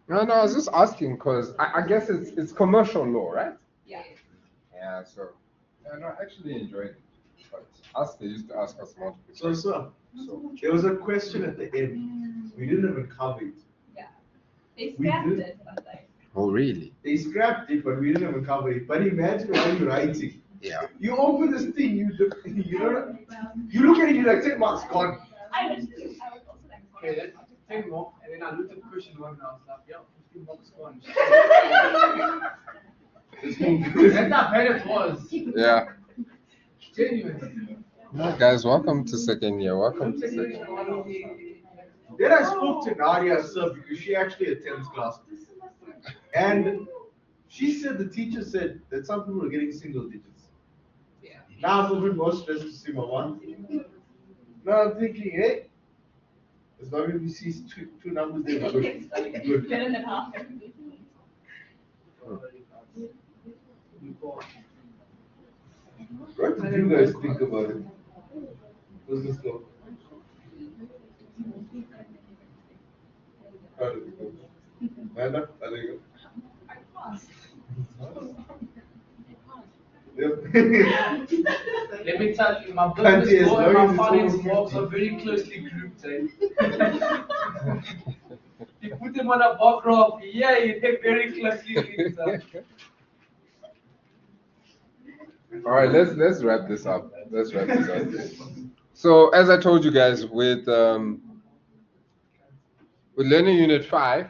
No, no, I was just asking because I guess it's commercial law, right? Yeah. Yeah, so yeah, no, I actually enjoyed it. But they used to ask us multiple So, there was a question at the end. We didn't even cover it. Yeah. They scrapped did. it, but like. Oh, really? They scrapped it, but we didn't even cover it. But imagine while you're writing, Yeah. you open this thing, you know, you look at it, you're like 10 marks gone. I was also like. Okay, then 10 more, and then I looked at question one and I was like, yeah, 15 marks gone. That's how bad it was. Yeah. Genuine. No, guys, welcome to second year. Welcome to second year. Then I spoke to Nadia, sir, because she actually attends class. And she said the teacher said that some people are getting single digits. Yeah. Now I'm a bit more stressed to see my one. Now I'm thinking, hey, as long as we see two numbers there, we're good. Good. Better than half. What did you guys think about it? Business law. How did it go? Amanda, how did it go? Yep. Let me tell you, my Can't business as law long and as my it's finance over laws 50. are very closely grouped. You put them on a bar graph, yeah, they're very closely linked. All right, let's wrap this up. Let's wrap this up. So, as I told you guys, with learning unit 5,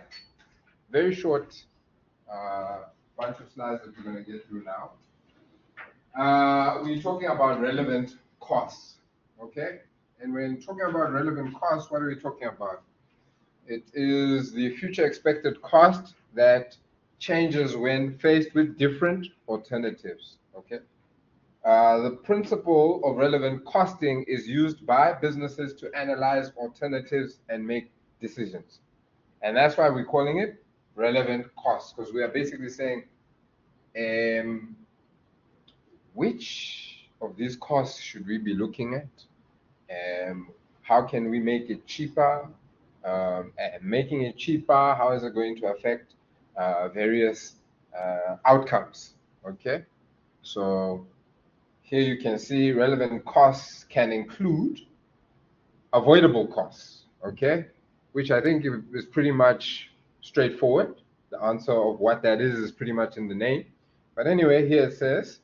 very short bunch of slides that we're going to get through now. We're talking about relevant costs, okay? And when talking about relevant costs, what are we talking about? It is the future expected cost that changes when faced with different alternatives, okay? The principle of relevant costing is used by businesses to analyze alternatives and make decisions. And that's why we're calling it relevant costs, because we are basically saying, which of these costs should we be looking at? How can we make it cheaper? And making it cheaper, how is it going to affect various outcomes? Okay, so here you can see relevant costs can include avoidable costs, okay, which I think is pretty much straightforward. The answer of what that is pretty much in the name. But anyway, here it says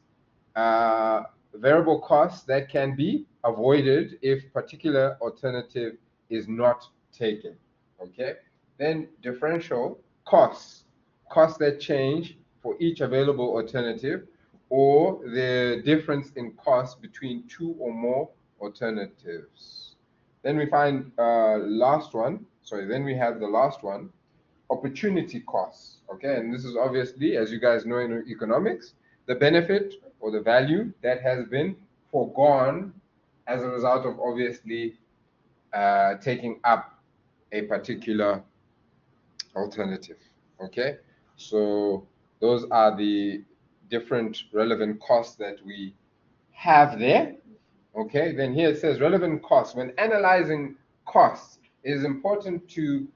variable costs that can be avoided if particular alternative is not taken, okay? Then differential costs, costs that change for each available alternative, or the difference in cost between two or more alternatives. Then we find then we have the last one, opportunity costs, okay? And this is obviously, as you guys know in economics, the benefit or the value that has been foregone as a result of obviously taking up a particular alternative, okay? So those are the different relevant costs that we have there, okay? Then here it says relevant costs. When analyzing costs, it is important to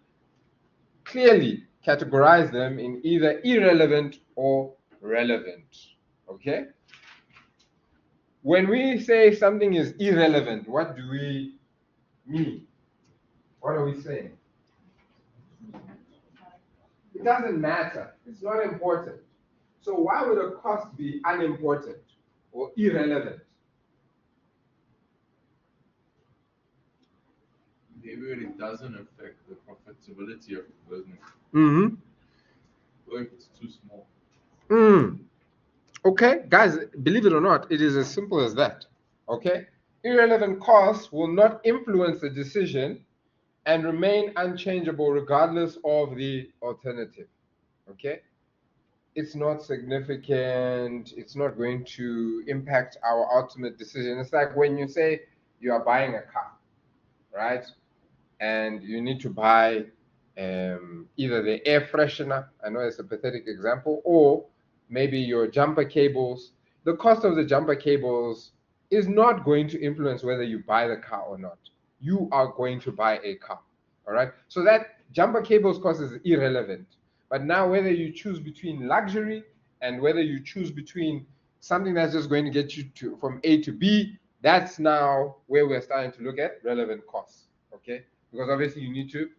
clearly categorize them in either irrelevant or relevant, okay? When we say something is irrelevant, what do we mean? What are we saying? It doesn't matter. It's not important. So why would a cost be unimportant or irrelevant? Maybe it doesn't affect the profitability of the business. Mm-hmm. Or if it's too small. Okay, guys, believe it or not, it is as simple as that. Okay? Irrelevant costs will not influence the decision and remain unchangeable regardless of the alternative. Okay? It's not significant, it's not going to impact our ultimate decision. It's like when you say you are buying a car, right? And you need to buy either the air freshener, I know it's a pathetic example, or maybe your jumper cables. The cost of the jumper cables is not going to influence whether you buy the car or not. You are going to buy a car, all right? So that jumper cables cost is irrelevant. But now whether you choose between luxury and whether you choose between something that's just going to get you to from A to B, that's now where we're starting to look at relevant costs, okay? Because obviously you need to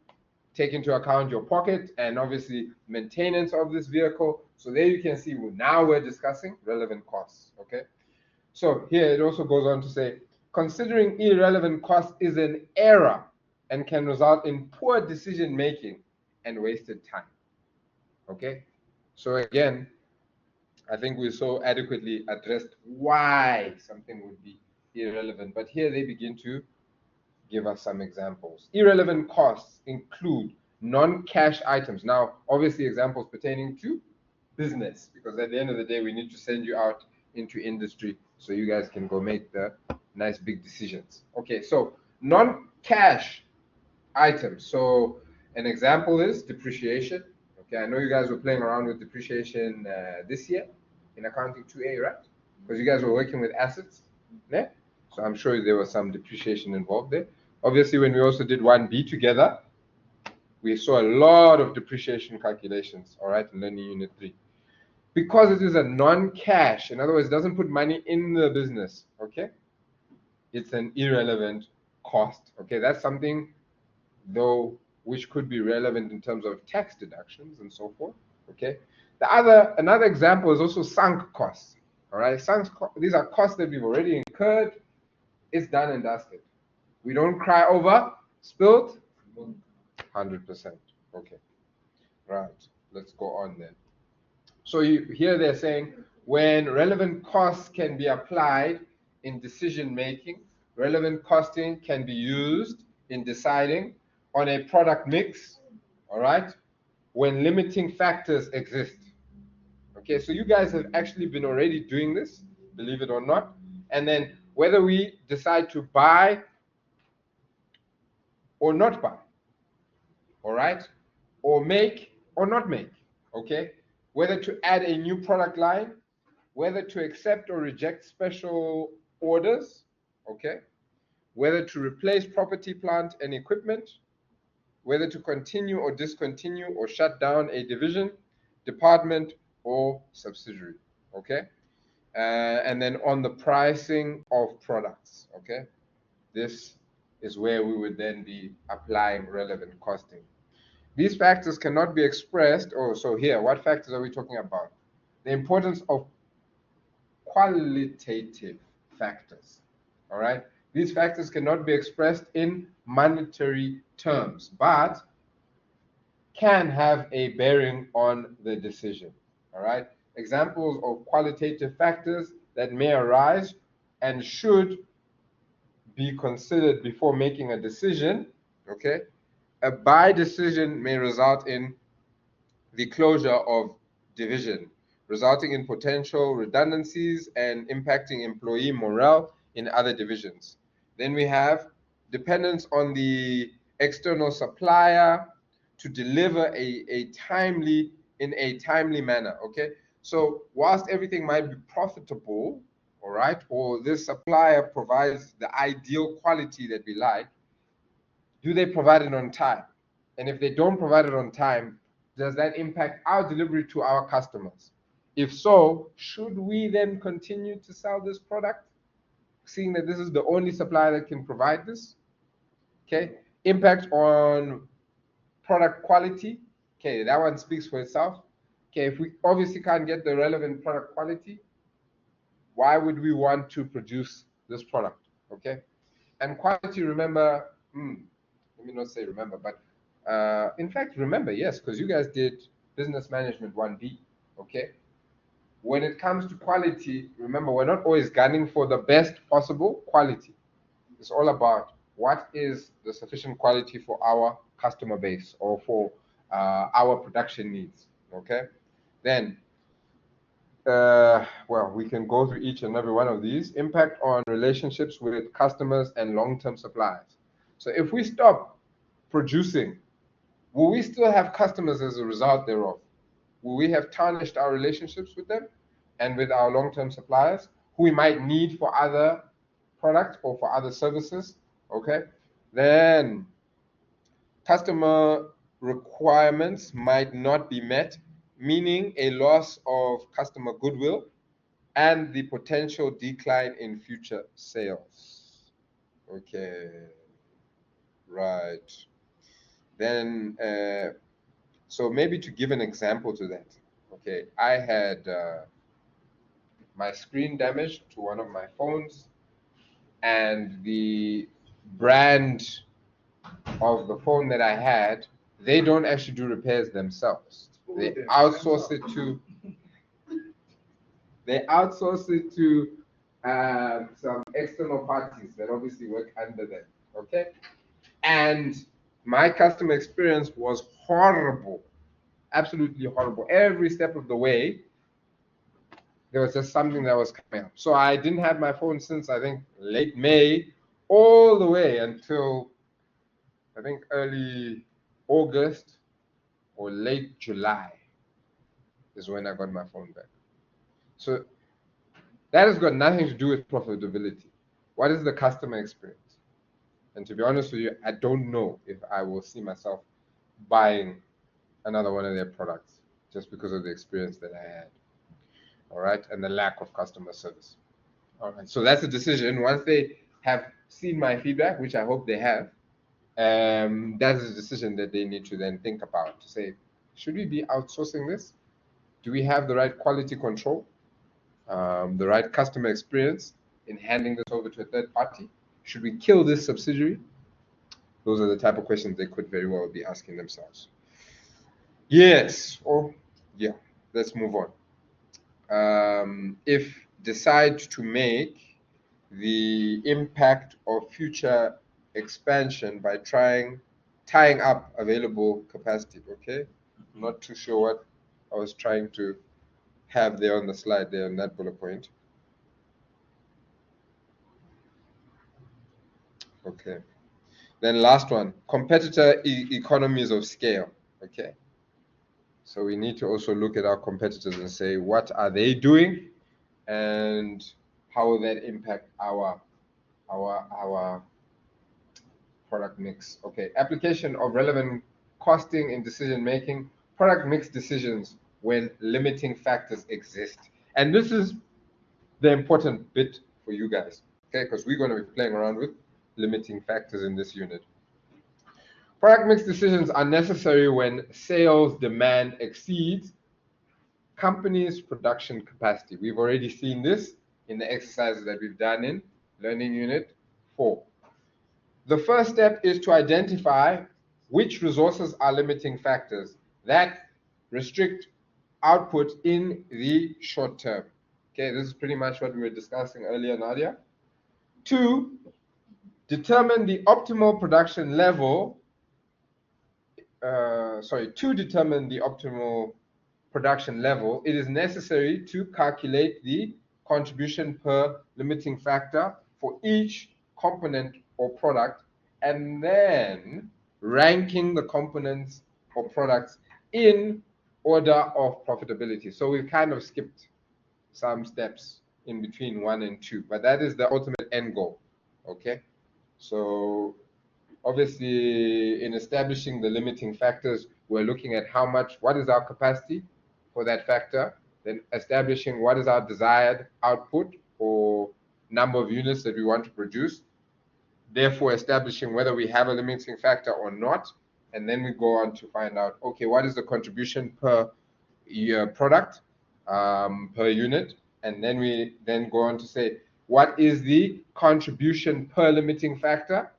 take into account your pocket and obviously maintenance of this vehicle. So there you can see now we're discussing relevant costs, okay? So here it also goes on to say, considering irrelevant costs is an error and can result in poor decision making and wasted time, okay? So again, I think we so adequately addressed why something would be irrelevant, but here they begin to give us some examples. Irrelevant costs include non-cash items. Now, obviously examples pertaining to business, because at the end of the day, we need to send you out into industry so you guys can go make the nice big decisions. Okay, so non-cash items. So an example is depreciation. Okay, I know you guys were playing around with depreciation this year in accounting 2A, right? Because you guys were working with assets, yeah? So I'm sure there was some depreciation involved there. Obviously, when we also did 1B together, we saw a lot of depreciation calculations, all right, in learning unit 3. Because it is a non-cash, in other words, it doesn't put money in the business, okay? It's an irrelevant cost, okay? That's something, though, which could be relevant in terms of tax deductions and so forth, okay? Another example is also sunk costs, all right? These are costs that we've already incurred. It's done and dusted. We don't cry over spilled 100%. Okay, right. Let's go on then. So here they're saying when relevant costs can be applied in decision making, relevant costing can be used in deciding on a product mix, all right, when limiting factors exist. Okay, so you guys have actually been already doing this, believe it or not. And then whether we decide to buy or not buy, all right, or make or not make, okay, whether to add a new product line, whether to accept or reject special orders, okay, whether to replace property, plant, and equipment, whether to continue or discontinue or shut down a division, department, or subsidiary, okay? And then on the pricing of products, okay? This is where we would then be applying relevant costing. These factors cannot be expressed, so here, what factors are we talking about? The importance of qualitative factors, all right? These factors cannot be expressed in monetary terms, but can have a bearing on the decision, all right? Examples of qualitative factors that may arise and should be considered before making a decision, okay? A buy decision may result in the closure of division, resulting in potential redundancies and impacting employee morale in other divisions. Then we have dependence on the external supplier to deliver in a timely manner, okay? So whilst everything might be profitable, all right, or this supplier provides the ideal quality that we like, do they provide it on time? And if they don't provide it on time, does that impact our delivery to our customers? If so, should we then continue to sell this product, seeing that this is the only supplier that can provide this? Okay, impact on product quality. Okay, that one speaks for itself. Okay, if we obviously can't get the relevant product quality, why would we want to produce this product? Okay, and quality, remember, let me not say remember, but in fact, remember, yes, because you guys did business management 1B, okay? When it comes to quality, remember, we're not always gunning for the best possible quality. It's all about what is the sufficient quality for our customer base or for our production needs, okay? Then, well, we can go through each and every one of these. Impact on relationships with customers and long-term suppliers. So if we stop producing, will we still have customers as a result thereof? Will we have tarnished our relationships with them and with our long-term suppliers who we might need for other products or for other services? Okay. Then customer requirements might not be met, meaning a loss of customer goodwill and the potential decline in future sales. Okay, right. Then, so maybe to give an example to that, okay, I had my screen damaged to one of my phones, and the brand of the phone that I had, they don't actually do repairs themselves. They outsource it to some external parties that obviously work under them. Okay, and my customer experience was horrible, absolutely horrible. Every step of the way, there was just something that was coming up. So I didn't have my phone since I think late May, all the way until I think early August or late July is when I got my phone back. So that has got nothing to do with profitability. What is the customer experience? And to be honest with you, I don't know if I will see myself buying another one of their products just because of the experience that I had. All right, and the lack of customer service. All right, so that's a decision. Once they have seen my feedback, which I hope they have, that's a decision that they need to then think about to say, should we be outsourcing this? Do we have the right quality control, the right customer experience in handing this over to a third party? Should we kill this subsidiary? Those are the type of questions they could very well be asking themselves. Yes, or yeah, let's move on. If decide to make the impact of future expansion by tying up available capacity. Okay, I'm not too sure what I was trying to have there on the slide there on that bullet point. Okay, then last one, competitor economies of scale. Okay, so we need to also look at our competitors and say what are they doing and how will that impact our product mix. Okay, application of relevant costing in decision making, product mix decisions when limiting factors exist. And this is the important bit for you guys, okay, because we're going to be playing around with limiting factors in this unit. Product mix decisions are necessary when sales demand exceeds company's production capacity. We've already seen this in the exercises that we've done in Learning Unit 4. The first step is to identify which resources are limiting factors that restrict output in the short term. Okay, this is pretty much what we were discussing earlier, Nadia. 2, determine the optimal production level. To determine the optimal production level, it is necessary to calculate the contribution per limiting factor for each component or product, and then ranking the components or products in order of profitability. So we've kind of skipped some steps in between 1 and 2, but that is the ultimate end goal. Okay, so obviously in establishing the limiting factors, we're looking at what is our capacity for that factor, then establishing what is our desired output or number of units that we want to produce, therefore establishing whether we have a limiting factor or not, and then we go on to find out, okay, what is the contribution per year product, per unit, and then we then go on to say, what is the contribution per limiting factor?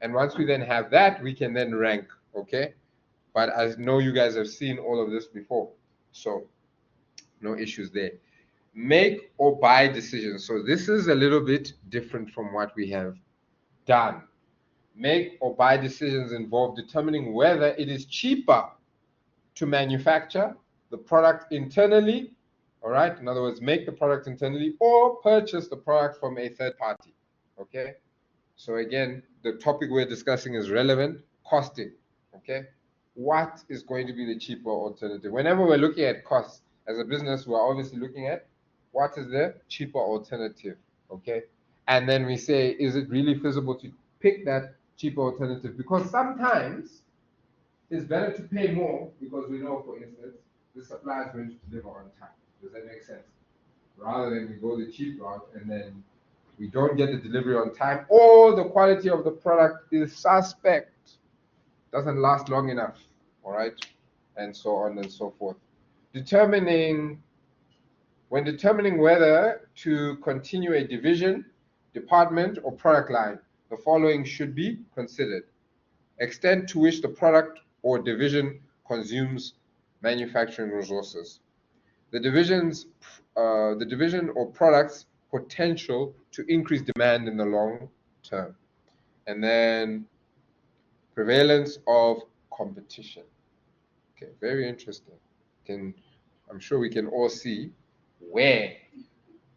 And once we then have that, we can then rank, okay? But I know you guys have seen all of this before, so no issues there. Make or buy decisions. So this is a little bit different from what we have done. Make or buy decisions involve determining whether it is cheaper to manufacture the product internally, all right? In other words, make the product internally or purchase the product from a third party, okay? So again, the topic we're discussing is relevant costing, okay? What is going to be the cheaper alternative? Whenever we're looking at costs as a business, we're obviously looking at what is the cheaper alternative, okay? And then we say, is it really feasible to pick that cheaper alternative? Because sometimes it's better to pay more because we know, for instance, the supplier is going to deliver on time. Does that make sense? Rather than we go the cheap route and then we don't get the delivery on time, or the quality of the product is suspect, doesn't last long enough, all right, and so on and so forth. When determining whether to continue a division, department, or product line, the following should be considered. Extent to which the product or division consumes manufacturing resources. The division or product's potential to increase demand in the long term. And then prevalence of competition. Okay, very interesting. I'm sure we can all see where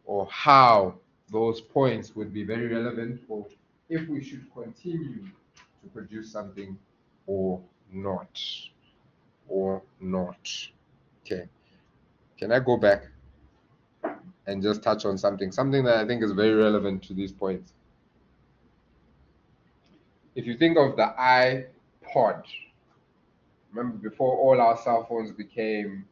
or how those points would be very relevant, or if we should continue to produce something or not. Or not. Okay. Can I go back and just touch on something that I think is very relevant to these points? If you think of the iPod, remember before all our cell phones became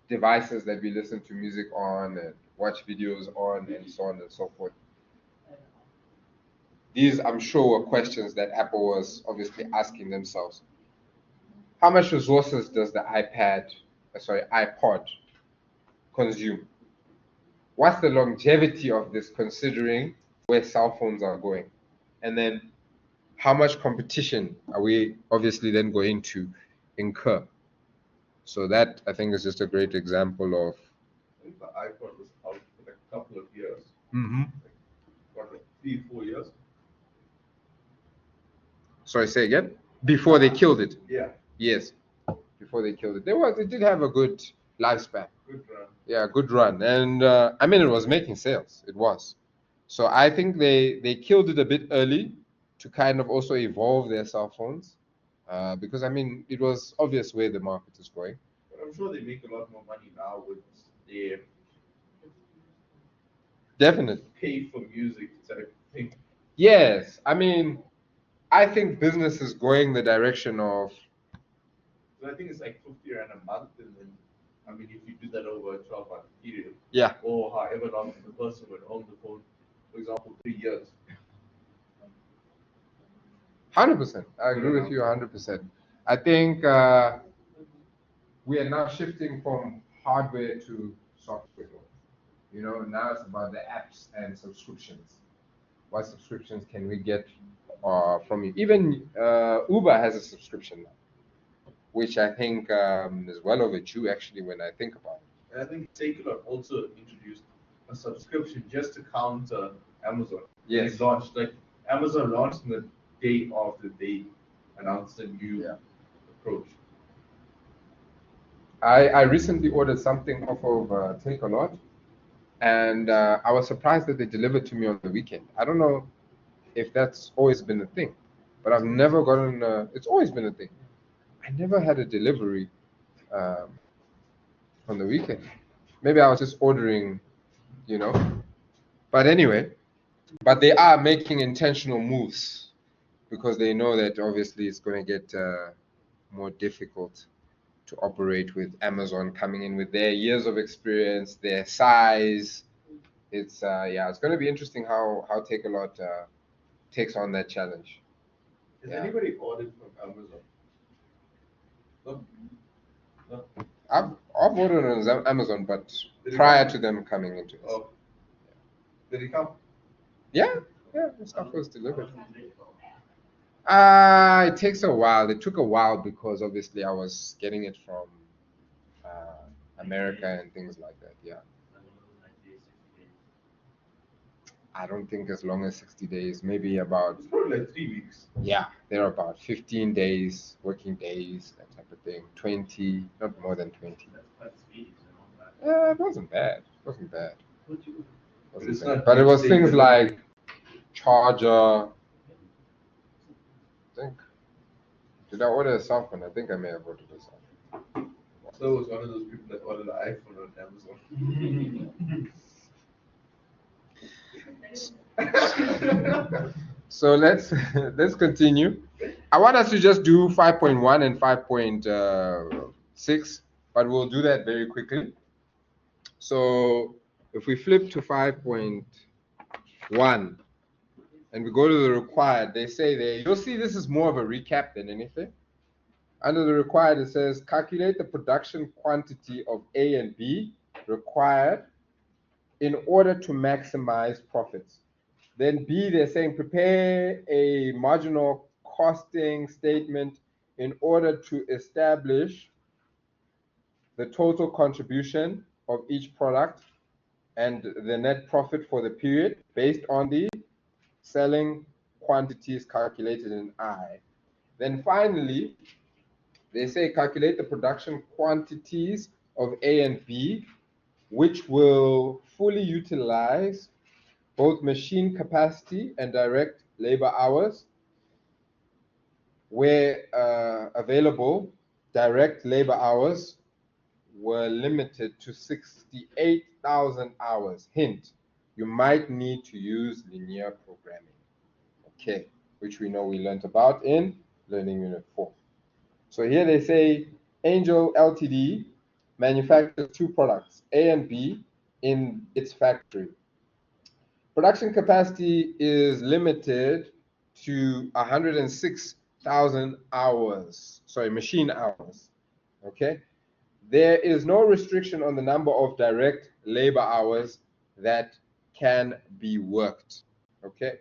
devices that we listen to music on and watch videos on and so on and so forth. These, I'm sure, were questions that Apple was obviously asking themselves. How much resources does the iPod consume? What's the longevity of this considering where cell phones are going? And then how much competition are we obviously then going to incur? So that, I think, is just a great example of. I think the iPod was out for like a couple of years. Mm-hmm. Like 3-4 years. Sorry, say again? Before they killed it? Yeah. Yes, before they killed it. It did have a good lifespan. Good run. Yeah, good run. And I mean, it was making sales. It was. So I think they killed it a bit early to kind of also evolve their cell phones. Because, I mean, it was obvious where the market is going. But I'm sure they make a lot more money now with their Definitely. pay for music type thing. Yes. I mean, I think business is going the direction of. So I think it's like 50 rand a month, and then, I mean, if you do that over a 12-month period, Yeah. or however long the person would own the phone, for example, 3 years. 100%. I agree with you 100%. I think we are now shifting from hardware to software. You know, now it's about the apps and subscriptions. What subscriptions can we get from you? Even Uber has a subscription now, which I think is well overdue, actually, when I think about it. And I think Takealot also introduced a subscription just to counter Amazon. Yes. They launched, like, Amazon launched the day after they announced a new approach. I recently ordered something off of Takealot, and I was surprised that they delivered to me on the weekend. I don't know if that's always been a thing, but I've never gotten. It's always been a thing. I never had a delivery on the weekend. Maybe I was just ordering, you know. But anyway, but they are making intentional moves because they know that obviously it's going to get more difficult to operate with Amazon coming in with their years of experience, their size. It's it's going to be interesting how Takealot takes on that challenge. Has anybody ordered from Amazon? No. No. I've ordered on Amazon, but prior to them coming into it. Oh. Did it come? Yeah, the stuff was delivered. It takes a while. It took a while because obviously I was getting it from America and things like that. Yeah. I don't think as long as 60 days, maybe about. It's probably like 3 weeks. Yeah, they're about 15 days, working days, that type of thing. 20, not more than 20. Yeah, it wasn't bad. It wasn't bad. But it was things like charger. I think. Did I order a cell phone? I think I may have ordered a cell phone. So it was one of those people that ordered an iPhone on Amazon. So let's continue. I want us to just do 5.1 and 5.6, but we'll do that very quickly. So if we flip to 5.1 and we go to the required, they say there, you'll see this is more of a recap than anything. Under the required, it says calculate the production quantity of A and B required in order to maximize profits. Then B, they're saying prepare a marginal costing statement in order to establish the total contribution of each product and the net profit for the period based on the selling quantities calculated in I. Then finally, they say calculate the production quantities of A and B, which will fully utilize both machine capacity and direct labor hours. Where available, direct labor hours were limited to 68,000 hours. Hint, you might need to use linear programming, okay, which we know we learned about in Learning Unit 4. So here they say Angel Ltd manufactures two products, A and B, in its factory. Production capacity is limited to 106,000 hours, sorry, machine hours, okay? There is no restriction on the number of direct labor hours that can be worked, okay?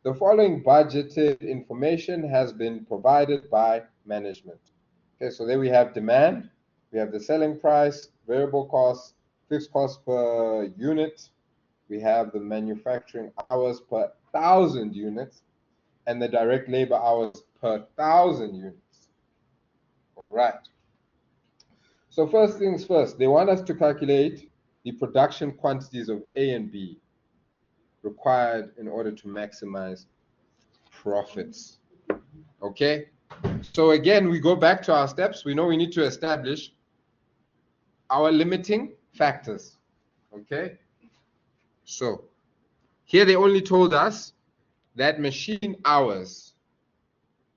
The following budgeted information has been provided by management. Okay, so there we have demand, we have the selling price, variable costs, fixed costs per unit, we have the manufacturing hours per 1,000 units, and the direct labor hours per 1,000 units. All right. So first things first, they want us to calculate the production quantities of A and B required in order to maximize profits. Okay? So again, we go back to our steps. We know we need to establish our limiting factors. Okay? So here they only told us that machine hours,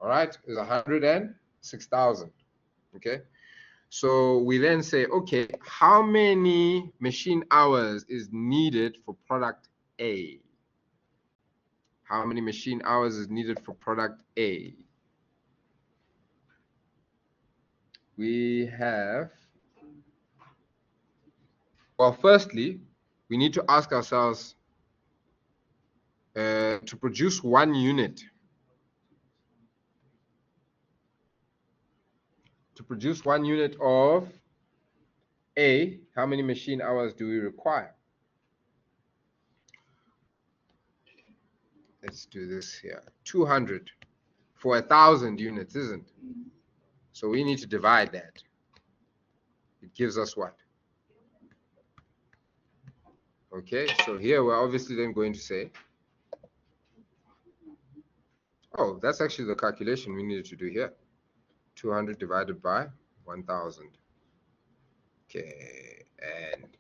all right, is 106,000. Okay? So we then say, okay, how many machine hours is needed for product A? How many machine hours is needed for product A? We have, well, firstly, we need to ask ourselves to produce 1 unit. To produce 1 unit of A, how many machine hours do we require? Let's do this here. 200 for 1,000 units, isn't it? So we need to divide that. It gives us what? Okay, so here we're obviously then going to say, oh, that's actually the calculation we needed to do here. 200 divided by 1,000. Okay, and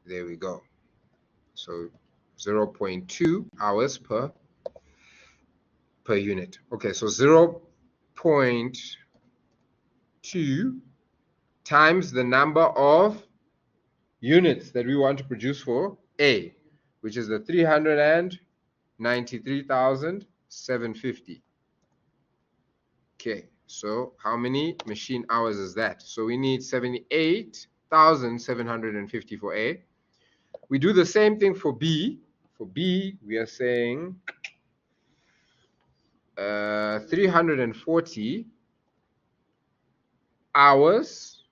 there we go. So 0.2 hours per unit. Okay, so 0.2 times the number of units that we want to produce for A, which is the 393,750. Okay, so how many machine hours is that? So we need 78,750 for A. We do the same thing for B. For B, we are saying 340 hours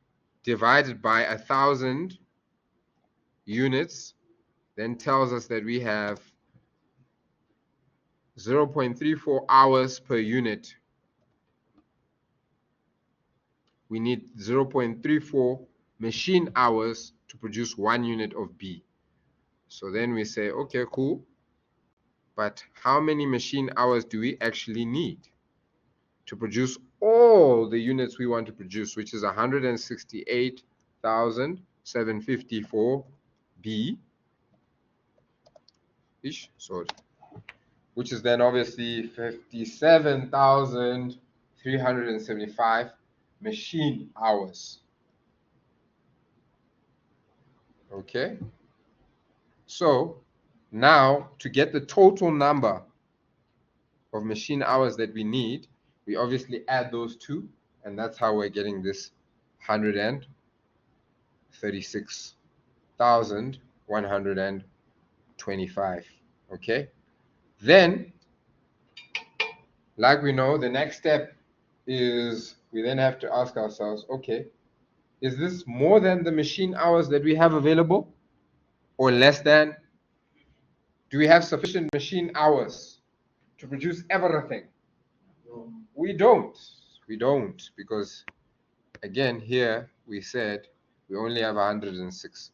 divided by 1,000 units then tells us that we have 0.34 hours per unit. We need 0.34 machine hours to produce 1 unit of B. So then we say, okay, cool. But how many machine hours do we actually need to produce all the units we want to produce, which is 168,750 for B? Sorry. which is then obviously 57,375 machine hours. Okay. So now to get the total number of machine hours that we need, we obviously add those two, and that's how we're getting this 136,125. Okay. Then, like we know, the next step is we then have to ask ourselves, okay, is this more than the machine hours that we have available or less than? Do we have sufficient machine hours to produce everything? We don't. We don't, because again, here we said we only have 106.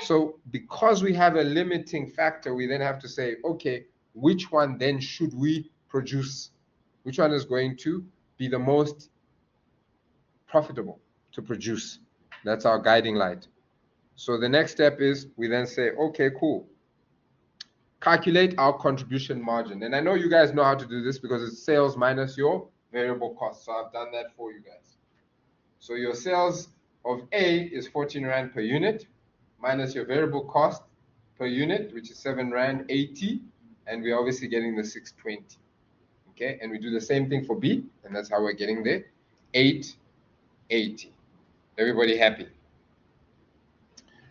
So because we have a limiting factor, we then have to say, okay, which one then should we produce? Which one is going to be the most profitable to produce? That's our guiding light. So the next step is we then say, okay, cool. Calculate our contribution margin. And I know you guys know how to do this because it's sales minus your variable cost. So I've done that for you guys. So your sales of A is 14 Rand per unit minus your variable cost per unit, which is 7 Rand 80. And we're obviously getting the 620. Okay, and we do the same thing for B, and that's how we're getting there, 880. Everybody happy?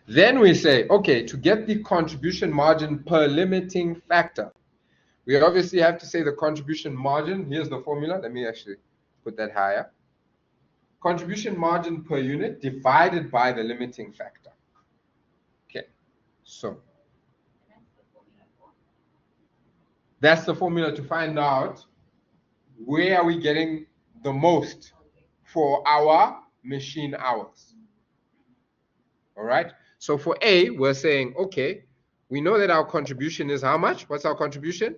Then we say, okay, to get the contribution margin per limiting factor, we obviously have to say the contribution margin. Here's the formula. Let me actually put that higher. Contribution margin per unit divided by the limiting factor. Okay, so that's the formula to find out where are we getting the most for our machine hours. All right. So for A, we're saying, okay, we know that our contribution is how much? What's our contribution?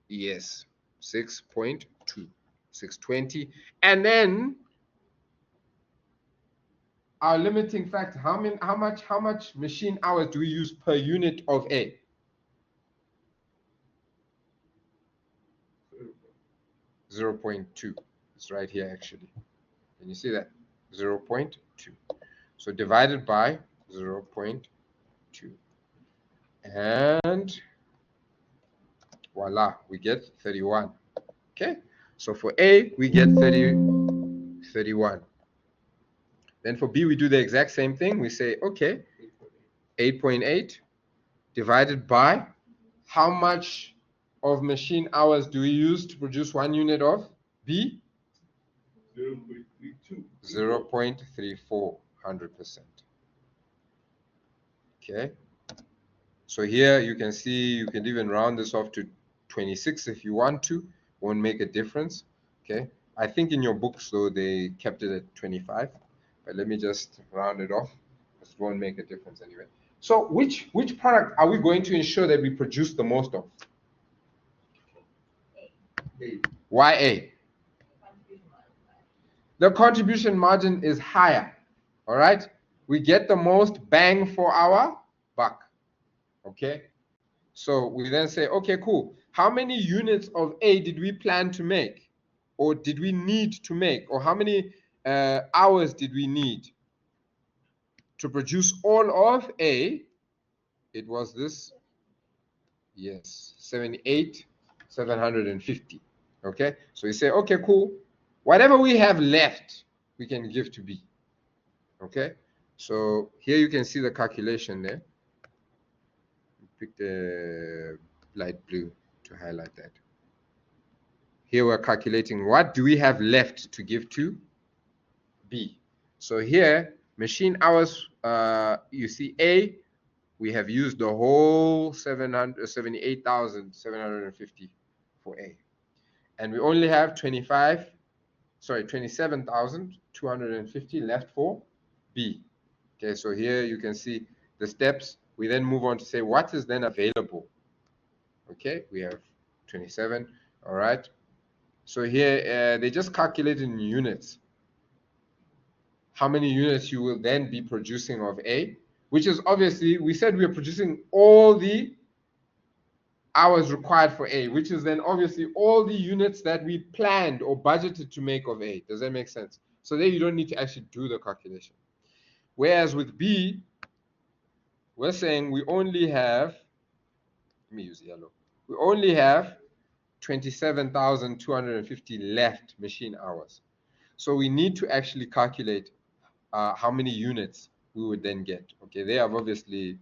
Yes, 6.2, 620. And then our limiting factor, how much machine hours do we use per unit of A? 0.2. It's right here actually. Can you see that? 0.2. So divided by 0.2. And voila, we get 31. Okay, so for A, we get 31. Then for B, we do the exact same thing. We say, okay, 8.8 divided by how much of machine hours do we use to produce 1 unit of B? 0.32. 0.34, 100%. Okay, so here you can see you can even round this off to 26 if you want to. Won't make a difference. Okay, I think in your books though they kept it at 25, but let me just round it off. It won't make a difference anyway. So which product are we going to ensure that we produce the most of? A. Why A? The contribution margin is higher. All right, we get the most bang for our buck. Okay, so we then say, okay, cool. How many units of A did we plan to make, or did we need to make, or how many hours did we need to produce all of A? It was this, yes, 78,750. Okay, so we say, okay, cool. Whatever we have left, we can give to B. Okay, so here you can see the calculation there. Pick the light blue to highlight that. Here we're calculating what do we have left to give to B. So here, machine hours, you see A, we have used the whole 78,750 for A. And we only have 27,250 left for B. Okay, so here you can see the steps. We then move on to say what is then available. Okay, we have 27. All right. So here they just calculate in units how many units you will then be producing of A, which is obviously, we said we are producing all the hours required for A, which is then obviously all the units that we planned or budgeted to make of A. Does that make sense? So there you don't need to actually do the calculation. Whereas with B, we're saying we only have, let me use yellow, we only have 27,250 left machine hours. So we need to actually calculate how many units we would then get. Okay, they have obviously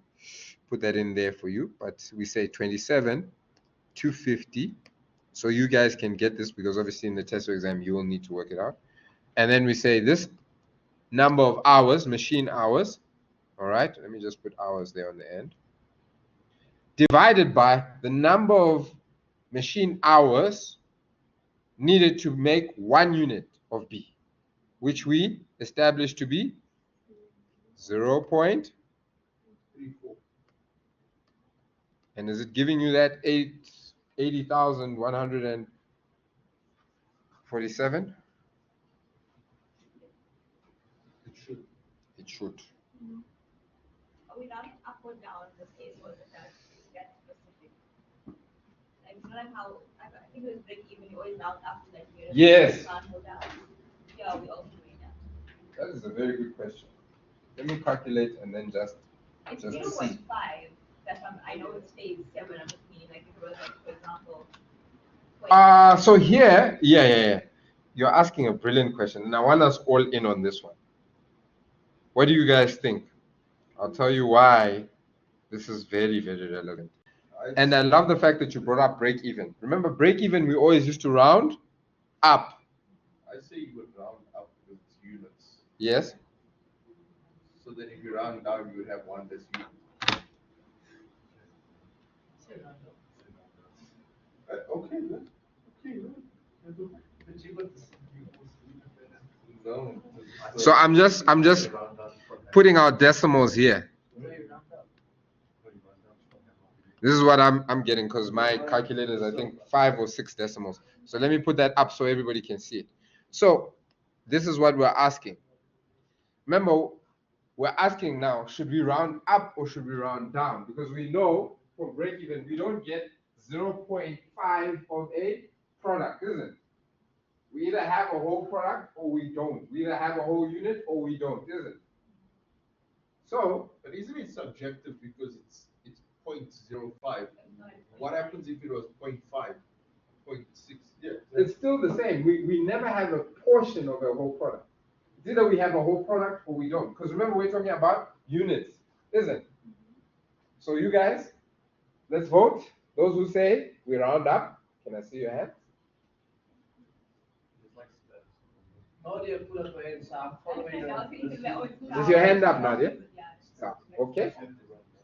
put that in there for you, but we say 27,250. So you guys can get this because obviously in the test exam you will need to work it out. And then we say this number of hours, machine hours, all right, let me just put hours there on the end, divided by the number of machine hours needed to make 1 unit of B, which we established to be 0.34. And is it giving you that 80,147? It should. It should. Are we rounding up or down in this case, or is that specific? Like, it's not like how, I think it was break even, you always round up to like zero. Yes. Can't go down. Yeah, we also doing that. That is a very good question. Let me calculate and then just It's to 0.5. see. That's what I know it stays 7. I'm just meaning like if it was like, for example. So here, yeah. You're asking a brilliant question, and I want us all in on this one. What do you guys think? I'll tell you why this is very, very relevant. And I love the fact that you brought up break even. Remember, break even, we always used to round up. I say you would round up with units. Yes? So that if you round down, you would have one less unit. Okay, then. Okay, then. No. So I'm just putting our decimals here. This is what I'm getting because my calculator is, I think, 5 or 6 decimals. So let me put that up so everybody can see it. So this is what we're asking. Remember, we're asking now, should we round up or should we round down? Because we know for break even, we don't get 0.5 of a product, isn't it? We either have a whole product or we don't. We either have a whole unit or we don't, isn't it? So, But isn't it subjective because it's 0.05? What happens if it was 0.5, 0.6? Yeah. it's still the same. We never have a portion of a whole product. It's either we have a whole product or we don't. Because remember, we're talking about units, isn't it? So you guys, let's vote. Those who say we round up, can I see your hand? Nadia, put up your hands up. Is your hand up, Nadia? Yeah. Okay.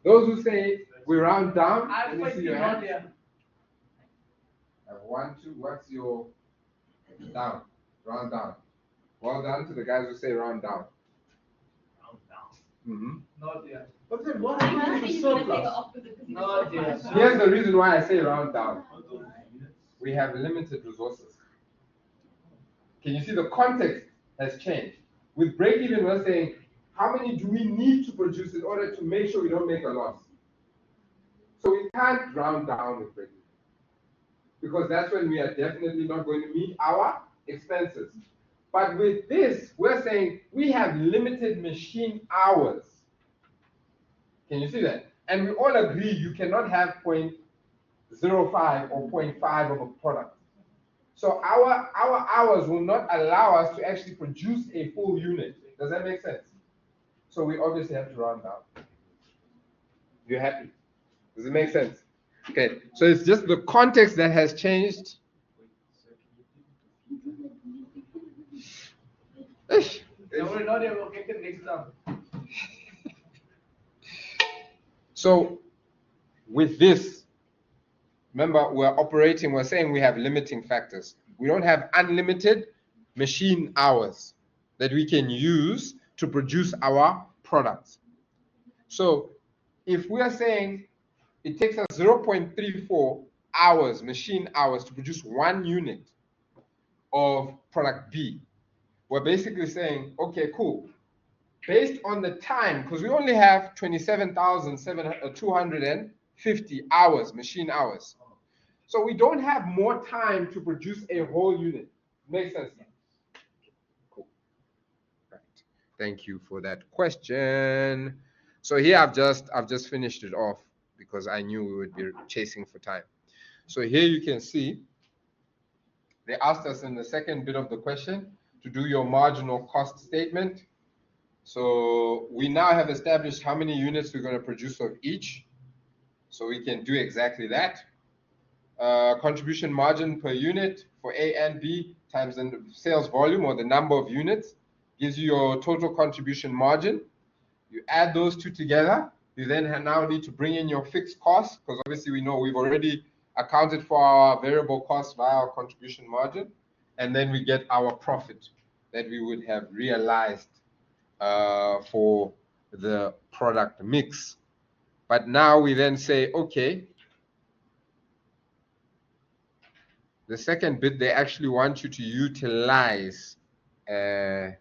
Those who say we round down, let I'm me see your hand. Nadia. 1, 2. What's your down? Round down. Well done to the guys who say round down. Round down. Mm-hmm. Nadia. But then what happens to the surplus? Nadia. Here's the reason why I say round down. We have limited resources. Can you see the context has changed? With break even, we're saying, how many do we need to produce in order to make sure we don't make a loss? So we can't round down with break even, because that's when we are definitely not going to meet our expenses. But with this, we're saying we have limited machine hours. Can you see that? And we all agree you cannot have 0.05 or 0.5 of a product. So our hours will not allow us to actually produce a full unit. Does that make sense? So we obviously have to round down. You're happy? Does it make sense? Okay, so it's just the context that has changed. Ish. Nadia will get it next time. So with this, remember, we're saying we have limiting factors. We don't have unlimited machine hours that we can use to produce our products. So if we are saying it takes us 0.34 hours, machine hours, to produce 1 unit of product B, we're basically saying, okay, cool. Based on the time, because we only have 27,250 50 hours, machine hours. So we don't have more time to produce a whole unit. Makes sense? Cool. Right. Thank you for that question. So here I've just finished it off because I knew we would be chasing for time. So here you can see they asked us in the second bit of the question to do your marginal cost statement. So we now have established how many units we're going to produce of each. So we can do exactly that. Contribution margin per unit for A and B times the sales volume or the number of units gives you your total contribution margin. You add those two together. You then now need to bring in your fixed costs because obviously we know we've already accounted for our variable costs via our contribution margin. And then we get our profit that we would have realized for the product mix. But now we then say, okay, the second bit, they actually want you to utilize, in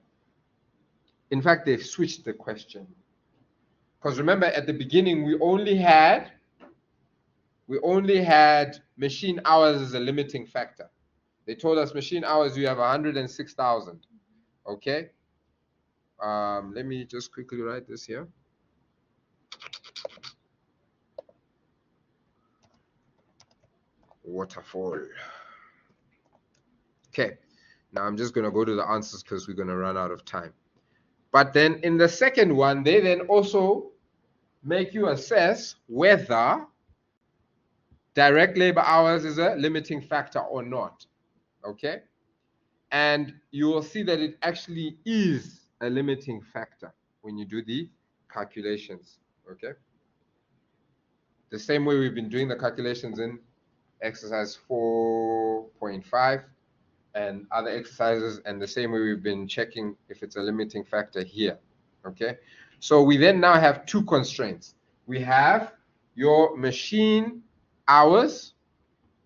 fact, they've switched the question. Because remember, at the beginning, we only had machine hours as a limiting factor. They told us machine hours, you have 106,000. Okay? Let me just quickly write this here. Waterfall. Okay, now I'm just going to go to the answers because we're going to run out of time. But then in the second one, they then also make you assess whether direct labor hours is a limiting factor or not. Okay? And you will see that it actually is a limiting factor when you do the calculations. Okay? The same way we've been doing the calculations in exercise 4.5 and other exercises, and the same way we've been checking if it's a limiting factor here. Okay, so we then now have two constraints. We have your machine hours,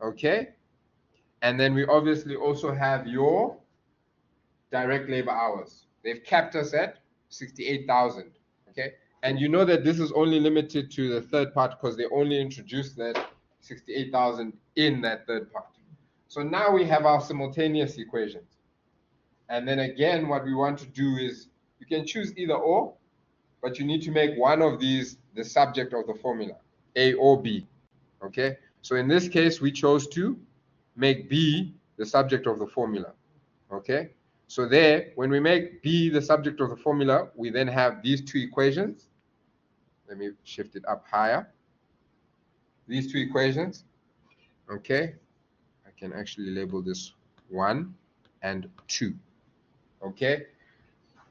okay, and then we obviously also have your direct labor hours. They've capped us at 68,000, okay, and you know that this is only limited to the third part because they only introduced that 68,000 in that third part. So now we have our simultaneous equations. And then again, what we want to do is, you can choose either or, but you need to make one of these the subject of the formula, A or B, okay? So in this case, we chose to make B the subject of the formula, okay? So there, when we make B the subject of the formula, we then have these two equations. Let me shift it up higher. These two equations, okay? I can actually label this 1 and 2. Okay,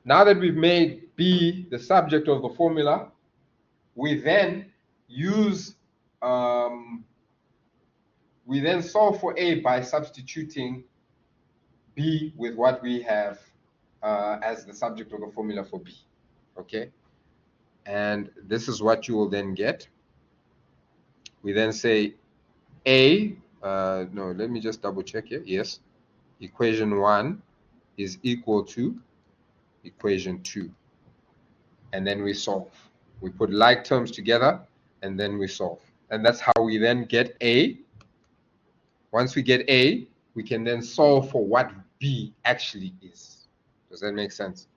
now that we've made B the subject of the formula, we then use we then solve for A by substituting B with what we have as the subject of the formula for B. Okay, and this is what you will then get. We then say A, no, let me just double check here. Yes, equation 1 is equal to equation 2. And then we solve. We put like terms together and then we solve. And that's how we then get A. Once we get A, we can then solve for what B actually is. Does that make sense?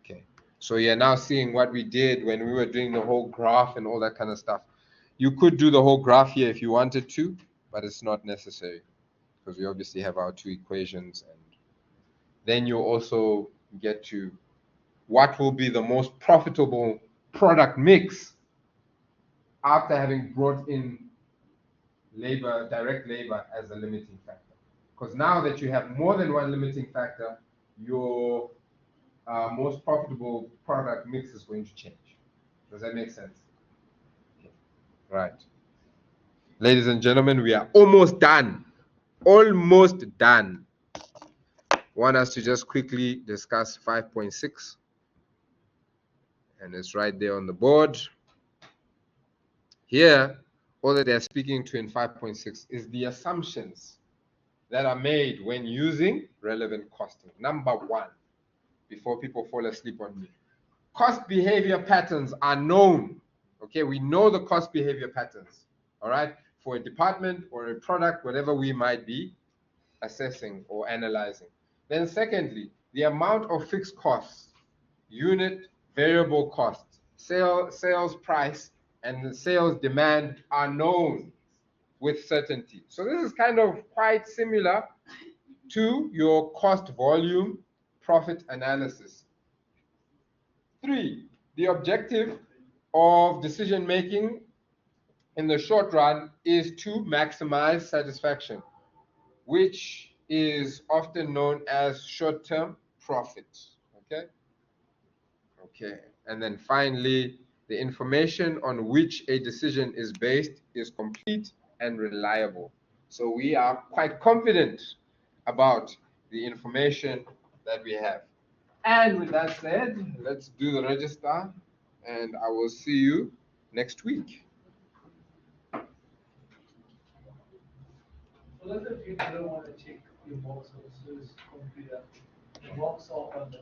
Okay. So you're now seeing what we did when we were doing the whole graph and all that kind of stuff. You could do the whole graph here if you wanted to, but it's not necessary because we obviously have our two equations. And then you also get to what will be the most profitable product mix after having brought in labor, direct labor as a limiting factor. Because now that you have more than one limiting factor, your most profitable product mix is going to change. Does that make sense? Okay. Right. Ladies and gentlemen, we are almost done. Almost done. Want us to just quickly discuss 5.6. And it's right there on the board. Here, all that they're speaking to in 5.6 is the assumptions that are made when using relevant costing. Number one, before people fall asleep on me, cost behavior patterns are known. Okay, we know the cost behavior patterns. all right, for a department or a product, whatever we might be assessing or analyzing. Then secondly, the amount of fixed costs, unit variable costs, sales price, and the sales demand are known with certainty. So this is kind of quite similar to your cost volume profit analysis. 3, the objective of decision making in the short run is to maximize satisfaction, which is often known as short-term profit. Okay? Okay. And then finally, the information on which a decision is based is complete and reliable. So we are quite confident about the information that we have. And with that said, let's do the register, and I will see you next week. So let's say if you don't want to check your box also is computer, the box off on the